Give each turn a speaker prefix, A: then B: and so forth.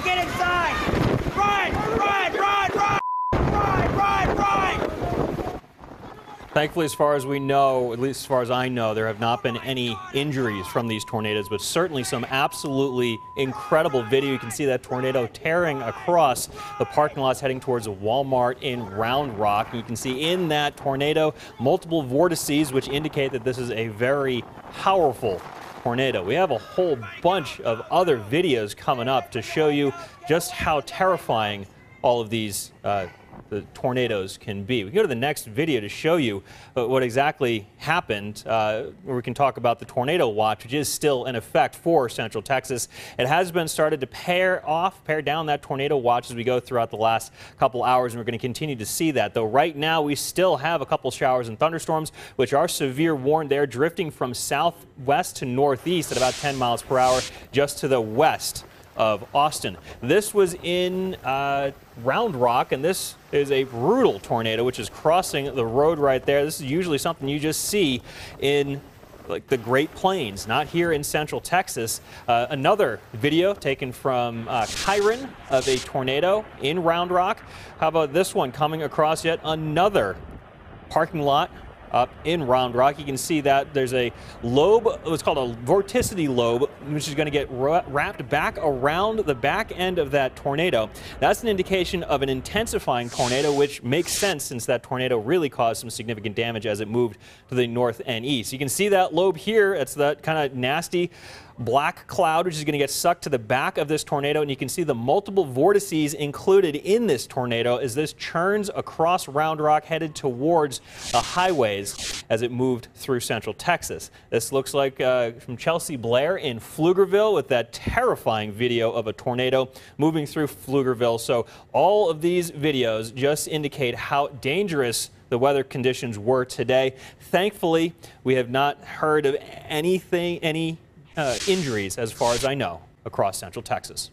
A: get inside! Run! Run! Run! Run! Run! Run! Run!
B: Thankfully, as far as we know, at least as far as I know, there have not been any injuries from these tornadoes, but certainly some absolutely incredible video. You can see that tornado tearing across the parking lots heading towards a Walmart in Round Rock. You can see in that tornado multiple vortices, which indicate that this is a very powerful tornado. We have a whole bunch of other videos coming up to show you just how terrifying all of these the tornadoes can be. We can go to the next video to show you what exactly happened, where we can talk about the tornado watch, which is still in effect for Central Texas. It has been started to pare down that tornado watch as we go throughout the last couple hours, and we're going to continue to see that. Though right now we still have a couple showers and thunderstorms, which are severe warned. They're drifting from southwest to northeast at about 10 miles per hour just to the west of Austin. This was in Round Rock, and this is a brutal tornado which is crossing the road right there. This is usually something you just see in like the Great Plains, not here in Central Texas. Another video taken from Chiron of a tornado in Round Rock. How about this one coming across yet another parking lot up in Round Rock? You can see that there's a lobe, what's called a vorticity lobe, which is going to get wrapped back around the back end of that tornado. That's an indication of an intensifying tornado, which makes sense since that tornado really caused some significant damage as it moved to the north and east. You can see that lobe here. It's that kind of nasty black cloud, which is going to get sucked to the back of this tornado, and you can see the multiple vortices included in this tornado as this churns across Round Rock headed towards the highways as it moved through Central Texas. This looks like from Chelsea Blair in Pflugerville with that terrifying video of a tornado moving through Pflugerville. So all of these videos just indicate how dangerous the weather conditions were today. Thankfully, we have not heard of any injuries, as far as I know, across Central Texas.